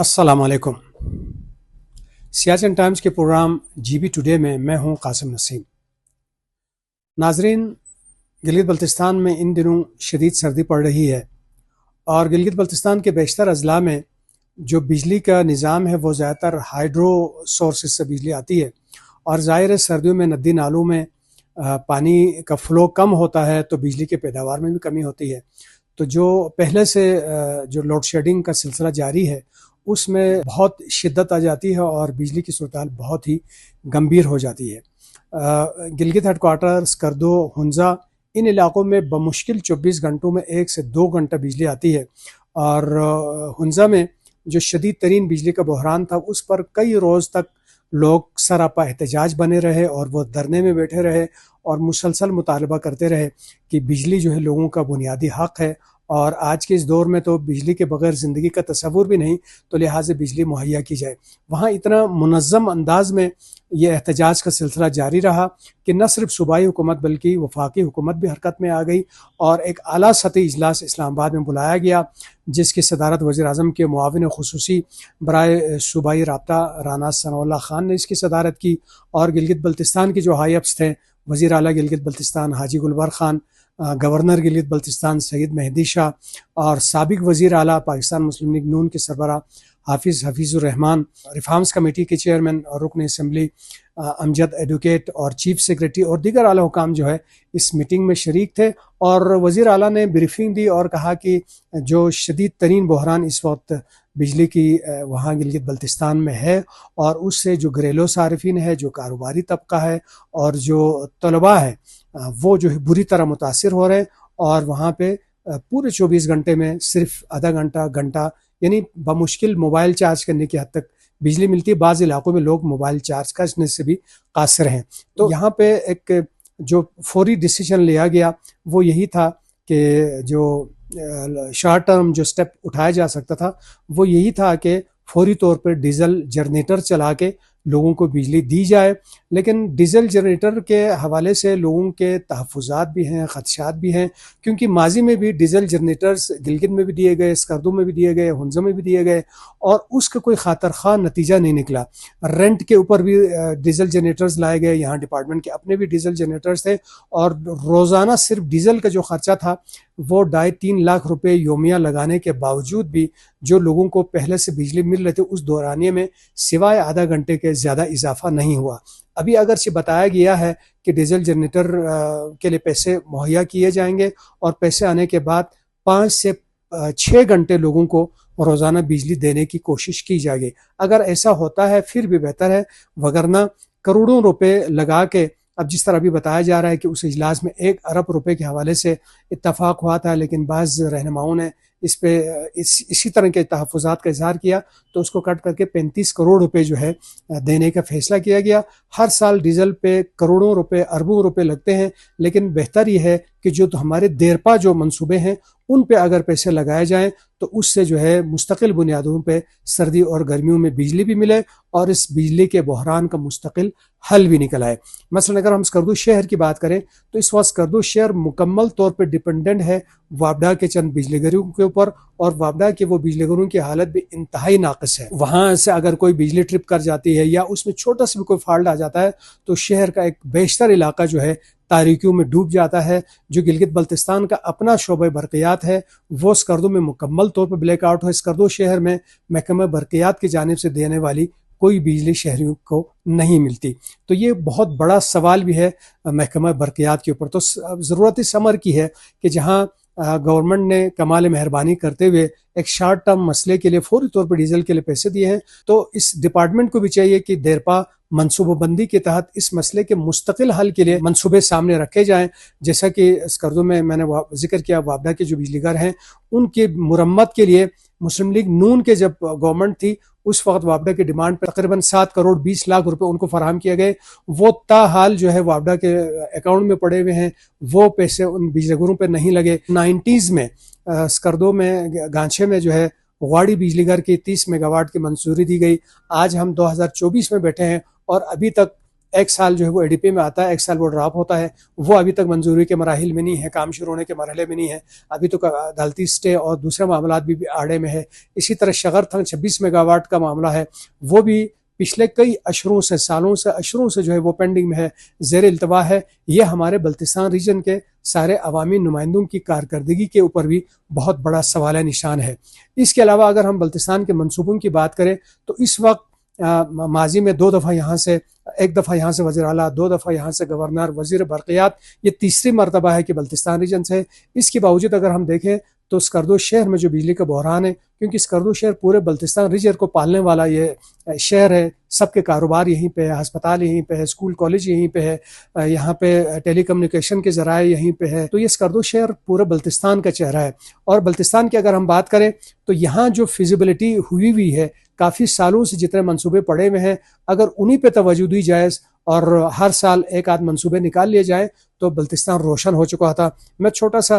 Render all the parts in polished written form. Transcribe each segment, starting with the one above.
अस्सलाम वालेकुम। सियाचिन टाइम्स के प्रोग्राम जीबी टुडे में मैं हूं कासिम नसीम। नाजरीन, गिलगित बल्तिस्तान में इन दिनों शदीद सर्दी पड़ रही है और गिलगित बल्तिस्तान के बेशतर अजला में जो बिजली का निज़ाम है वो ज़्यादातर हाइड्रो सोर्सेज से बिजली आती है और ज़ाहिर है सर्दियों में नदी नालों में पानी का फ़्लो कम होता है तो बिजली के पैदावार में भी कमी होती है। तो जो पहले से जो लोड शेडिंग का सिलसिला जारी है उसमें बहुत शिद्दत आ जाती है और बिजली की सूरत हाल बहुत ही गंभीर हो जाती है। गिलगित हेडक्वार्टर, स्कर्दो, हुंजा, इन इलाकों में बमुश्किल 24 घंटों में 1 से 2 घंटा बिजली आती है और हुंजा में जो शदीद तरीन बिजली का बहरान था उस पर कई रोज़ तक लोग सरापा एहतजाज बने रहे और वो धरने में बैठे रहे और मुसलसल मुतालबा करते रहे कि बिजली जो है लोगों का बुनियादी हक़ है और आज के इस दौर में तो बिजली के बगैर ज़िंदगी का तसव्वुर भी नहीं, तो लिहाजा बिजली मुहैया की जाए। वहाँ इतना मुनज़्ज़म अंदाज में ये एहतजाज का सिलसिला जारी रहा कि न सिर्फ सूबाई हुकूमत बल्कि वफाकी हुकूमत भी हरकत में आ गई और एक आला सतही इजलास इस्लामाबाद में बुलाया गया जिसकी सदारत वज़ीर-ए-आज़म के मुआविन खुसूसी बराए सूबाई राब्ता राना सनाउल्लाह खान ने इसकी सदारत की और गिलगित बल्तिस्तान के जो हाई अफ्स थे, वज़ीर आला गिलगित बल्तिस्तान हाजी गुलबर खान, गवर्नर गिलगित बल्तिस्तान सैयद मेहदी शाह और साबिक वज़ीर आला पाकिस्तान मुस्लिम लीग नून के सरबराह हफीज़ुर रहमान, रिफॉर्म्स कमेटी के चेयरमैन और रुकन असम्बली अमजद एडवोकेट और चीफ सेक्रेटरी और दीगर आला हुकाम जो है इस मीटिंग में शरीक थे और वज़ीर आला ने ब्रीफिंग दी और कहा कि जो शदीद तरीन बहरान इस वक्त बिजली की वहाँ गिलगित बल्तिस्तान में है और उससे जो घरेलू सारिफिन है, जो कारोबारी तबका है और जो तलबा है वो जो है बुरी तरह मुतासिर हो रहे हैं और वहाँ पे पूरे 24 घंटे में सिर्फ आधा घंटा घंटा यानी बमुश्किल मोबाइल चार्ज करने की हद तक बिजली मिलती है। बाज़ इलाकों में लोग मोबाइल चार्ज करने से भी कासिर हैं। तो यहाँ पे एक जो फौरी डिसीजन लिया गया वो यही था कि जो शॉर्ट टर्म जो स्टेप उठाया जा सकता था वो यही था कि फौरी तौर पर डीजल जनरेटर चला के लोगों को बिजली दी जाए। लेकिन डीजल जनरेटर के हवाले से लोगों के तहफ़्फ़ुज़ात भी हैं, ख़दशात भी हैं, क्योंकि माजी में भी डीजल जनरेटर्स गिलगित में भी दिए गए, स्कर्दो में भी दिए गए, हुंज़ा में भी दिए गए और उसका कोई खातर ख़्वाह नतीजा नहीं निकला। रेंट के ऊपर भी डीजल जनरेटर्स लाए गए, यहाँ डिपार्टमेंट के अपने भी डीजल जनरेटर्स थे और रोज़ाना सिर्फ डीजल का जो ख़र्चा था वो 2.5-3 लाख रुपए योमिया लगाने के बावजूद भी जो लोगों को पहले से बिजली मिल रही थी उस दौरानिए में सिवाय आधा घंटे के ज़्यादा इजाफा नहीं हुआ। अभी अगरचे बताया गया है कि डीजल जनरेटर के लिए पैसे मुहैया किए जाएंगे और पैसे आने के बाद 5 से 6 घंटे लोगों को रोज़ाना बिजली देने की कोशिश की जाएगी। अगर ऐसा होता है फिर भी बेहतर है, वगरना करोड़ों रुपए लगा के अब जिस तरह अभी बताया जा रहा है कि उस इजलास में 1 अरब रुपए के हवाले से इत्तफाक हुआ था, लेकिन बाज़ रहनुमाओं ने इस पे इसी तरह के तहफ़्फ़ुज़ात का इज़हार किया तो उसको कट करके 35 करोड़ रुपए जो है देने का फैसला किया गया। हर साल डीजल पे करोड़ों रुपए, अरबों रुपए लगते हैं, लेकिन बेहतर यह है कि जो तो हमारे देरपा जो मंसूबे हैं उन पे अगर पैसे लगाए जाएं तो उससे जो है मुस्तकिल बुनियादों पे सर्दी और गर्मियों में बिजली भी मिले और इस बिजली के बहरान का मुस्तकिल हल भी निकल आए। मसलन अगर हम स्कर्दू शहर की बात करें तो इस वक्त स्कर्दू शहर मुकम्मल तौर पर डिपेंडेंट है वापडा के चंद बिजलीघरों के ऊपर और वापडा के वो बिजलीघरों की हालत भी इंतहाई नाक़िस है। वहाँ से अगर कोई बिजली ट्रिप कर जाती है या उसमें छोटा सा भी कोई फॉल्ट आ जाता है तो शहर का एक बेशतर इलाका जो है तारीकियों में डूब जाता है। जो गिलगित बल्तिस्तान का अपना शोबा बरक़ियात है वो स्कर्दो में मुकम्मल तौर पर ब्लैक आउट है। स्कर्दो शहर में महकमा बरक़ियात की जानिब से देने वाली कोई बिजली शहरियों को नहीं मिलती। तो ये बहुत बड़ा सवाल भी है महकमा बरक़ियात के ऊपर। तो ज़रूरत इस अमर की है कि जहाँ गवर्नमेंट ने कमाल मेहरबानी करते हुए एक शॉर्ट टर्म मसले के लिए फौरी तौर पर डीजल के लिए पैसे दिए हैं तो इस डिपार्टमेंट को भी चाहिए कि देरपा मनसूबाबंदी के तहत इस मसले के मुस्तकिल हल के लिए मंसूबे सामने रखे जाएं। जैसा कि स्कर्दो में मैंने जिक्र किया, वापडा के जो बिजलीघर हैं उनके मुरम्मत के लिए मुस्लिम लीग नून के जब गवर्नमेंट थी उस वक्त वापडा की डिमांड पर तकरीबन 7 करोड़ 20 लाख रुपए उनको फराहम किए गए। वो ताहाल जो है वापडा के अकाउंट में पड़े हुए हैं, वो पैसे उन बिजलीघरों पर नहीं लगे। 90s में स्कर्दो में गांछे में जो है वाड़ी बिजलीघर की 30 मेगावाट की मंजूरी दी गई। आज हम 2024 में बैठे हैं और अभी तक एक साल जो है वो एडीपी में आता है, एक साल वो ड्रॉप होता है। वो अभी तक मंजूरी के मराहिल में नहीं है, काम शुरू होने के मरहले में नहीं है, अभी तो अदालती स्टे और दूसरे मामला भी आड़े में है। इसी तरह शगरथंग 26 मेगावाट का मामला है, वो भी पिछले कई अशरों से, सालों से, अशरों से जो है वो पेंडिंग में है, ज़ेर इल्तवा है। ये हमारे बल्तिस्तान रीजन के सारे अवामी नुमाइंदों की कारकर्दगी के ऊपर भी बहुत बड़ा सवाल निशान है। इसके अलावा अगर हम बल्तिस्तान के मनसूबों की बात करें तो इस वक्त माजी में 2 दफ़ा यहाँ से, एक दफ़ा यहाँ से वज़ीर आला, 2 दफ़ा यहाँ से गवर्नर, वज़ीर बरक़ियात, ये तीसरी मरतबा है कि बल्तिस्तान रीजन से। इसके बावजूद अगर हम देखें तो स्कर्दो शहर में जो बिजली का बहरान है, क्योंकि स्कर्दो शहर पूरे बल्तिस्तान रीजन को पालने वाला ये शहर है, सबके कारोबार यहीं पे है, अस्पताल यहीं पे है, स्कूल कॉलेज यहीं पे है, यहाँ पे टेली कम्युनिकेशन के ज़राए यहीं पे है। तो ये स्कर्दो शहर पूरे बल्तिस्तान का चेहरा है। और बल्तिस्तान की अगर हम बात करें तो यहाँ जो फिजिबिलिटी हुई है, काफ़ी सालों से जितने मंसूबे पड़े हुए हैं, अगर उन्हीं पे तवज्जो दी जाए और हर साल एक आध मंसूबे निकाल लिए जाए तो बल्तिस्तान रोशन हो चुका था। मैं छोटा सा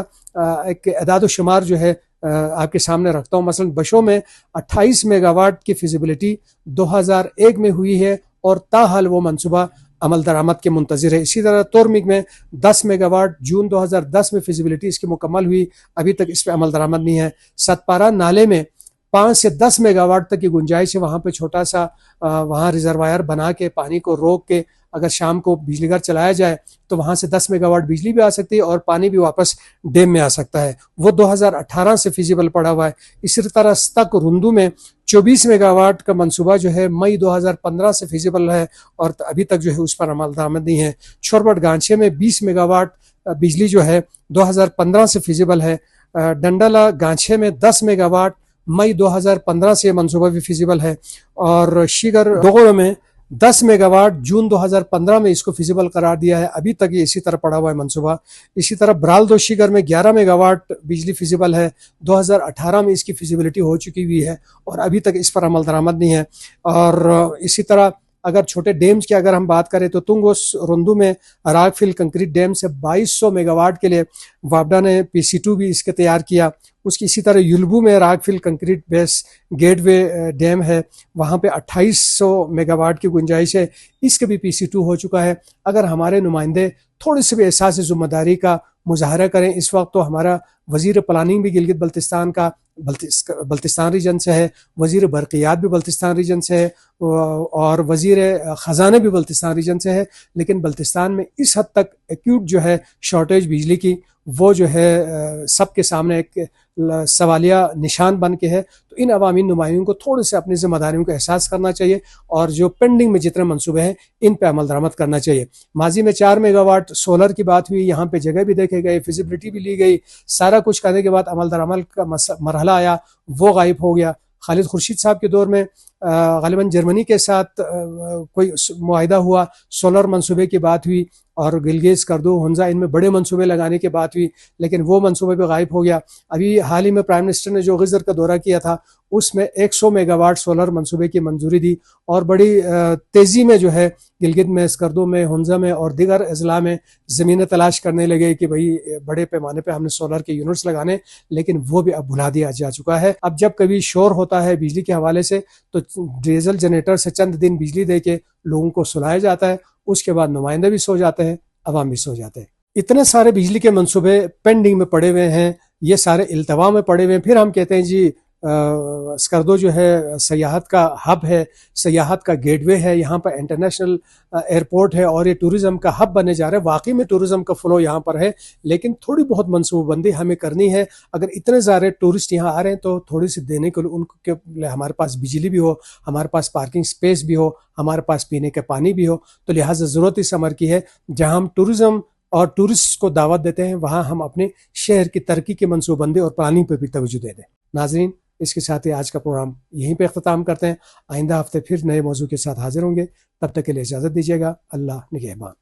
एक अदाद शुमार जो है आपके सामने रखता हूँ। मसलन बशो में 28 मेगावाट की फिजिबिलिटी 2001 में हुई है और ताहाल वो मंसूबा अमल दरामद के मुंतज़िर है। इसी तरह तोरमिक में 10 मेगावाट जून 2010 में फिजिबिलिटी इसकी मुकम्मल हुई, अभी तक इस पर अमल दरामद नहीं है। सतपारा नाले में 5 से 10 मेगावाट तक की गुंजाइश है, वहाँ पे छोटा सा वहाँ रिजर्वायर बना के पानी को रोक के अगर शाम को बिजली घर चलाया जाए तो वहाँ से 10 मेगावाट बिजली भी आ सकती है और पानी भी वापस डैम में आ सकता है। वो 2018 से फिजिबल पड़ा हुआ है। इसी तरह तक रुंदू में 24 मेगावाट का मंसूबा जो है मई 2015 से फिजिबल है और अभी तक जो है उस पर अमल दरामद नहीं है। छोरबट गांछे में 20 मेगावाट बिजली जो है 2015 से फिजिबल है। डंडला गांछे में 10 मेगावाट मई 2015 से मंसूबा भी फिजिबल है। और शिगर डोगोड़ो में 10 मेगावाट जून 2015 में इसको फिजिबल करार दिया है, अभी तक ये इसी तरह पड़ा हुआ है मंसूबा। इसी तरह ब्राल दो शिगर में 11 मेगावाट बिजली फिजिबल है, 2018 में इसकी फिजिबिलिटी हो चुकी हुई है और अभी तक इस पर अमल दरामद नहीं है। और इसी तरह अगर छोटे डैम्स की अगर हम बात करें तो तुंगोस रुंदू में रागफिल कंक्रीट डैम से 2200 मेगावाट के लिए वापडा ने पीसी2 भी इसके तैयार किया। उसकी इसी तरह युल्बू में रागफिल कंक्रीट बेस गेटवे डैम है, वहाँ पे 2800 मेगावाट की गुंजाइश है, इसके भी पीसी2 हो चुका है। अगर हमारे नुमाइंदे थोड़ी सी भी एहसास जिम्मेदारी का मुजाहरा करें, इस वक्त तो हमारा वजीर प्लानिंग भी गिलगित बल्तिस्तान का बल्तिस्तान रीजन से है, वजीर बरक़ियात भी बल्तिस्तान रीजन से है और वजीर ख़जाने भी बल्तिस्तान रीजन से है। लेकिन बल्तिस्तान में इस हद तक एक्यूट जो है शॉर्टेज बिजली की, वो जो है सबके सामने एक सवालिया निशान बन के है। तो इन अवामी नुमाइंदों को थोड़े से अपनी जिम्मेदारियों का एहसास करना चाहिए और जो पेंडिंग में जितने मंसूबे हैं इन पे अमल दरामद करना चाहिए। माजी में 4 मेगावाट सोलर की बात हुई, यहाँ पे जगह भी देखे गए, फिजिबिलिटी भी ली गई, सारा कुछ करने के बाद अमल दरामद का मरहला आया, वो गायब हो गया। खालिद खुर्शीद साहब के दौर में गालिबन जर्मनी के साथ कोई मुआहिदा हुआ, सोलर मंसूबे की बात हुई और गिलगित स्कर्दो हुंजा इनमें बड़े मंसूबे लगाने की बात हुई, लेकिन वो मंसूबे भी गायब हो गया। अभी हाल ही में प्राइम मिनिस्टर ने जो गिजर का दौरा किया था उसमें 100 मेगावाट सोलर मंसूबे की मंजूरी दी और बड़ी तेज़ी में जो है गिलगित में, स्कर्दो में, हुंजा में और दीगर अजला में ज़मीनें तलाश करने लगे कि भाई बड़े पैमाने पे हमने सोलर के यूनिट्स लगाने, लेकिन वो भी अब भुला दिया जा चुका है। अब जब कभी शोर होता है बिजली के हवाले से तो डीजल जनरेटर से चंद दिन बिजली दे के लोगों को सुलाया जाता है, उसके बाद नुमाइंदे भी सो जाते हैं, अवाम भी सो जाते हैं। इतने सारे बिजली के मंसूबे पेंडिंग में पड़े हुए हैं, ये सारे इल्तवा में पड़े हुए हैं। फिर हम कहते हैं जी स्कर्दो जो है सयाहत का हब है, सयाहत का गेटवे है, यहाँ पर इंटरनेशनल एयरपोर्ट है और ये टूरिज़्म का हब बने जा रहा है। वाकई में टूरिज़्म का फ्लो यहाँ पर है, लेकिन थोड़ी बहुत मनसूबबंदी हमें करनी है। अगर इतने सारे टूरिस्ट यहाँ आ रहे हैं तो थोड़ी सी देने के लिए उनके हमारे पास बिजली भी हो, हमारे पास पार्किंग स्पेस भी हो, हमारे पास पीने का पानी भी हो। तो लिहाजा ज़रूरत इस अमर की है जहाँ हम टूरिज़्म और टूरिस्ट को दावत देते हैं, वहाँ हम अपने शहर की तरक्की की मनसूबबंदी और प्लानिंग पर भी तवज्जो दे दें। नाजरीन, इसके साथ ही आज का प्रोग्राम यहीं पे अख्ताम करते हैं। आइंदा हफ्ते फिर नए मौजू के साथ हाजिर होंगे, तब तक के लिए इजाज़त दीजिएगा। अल्लाह निगहबान।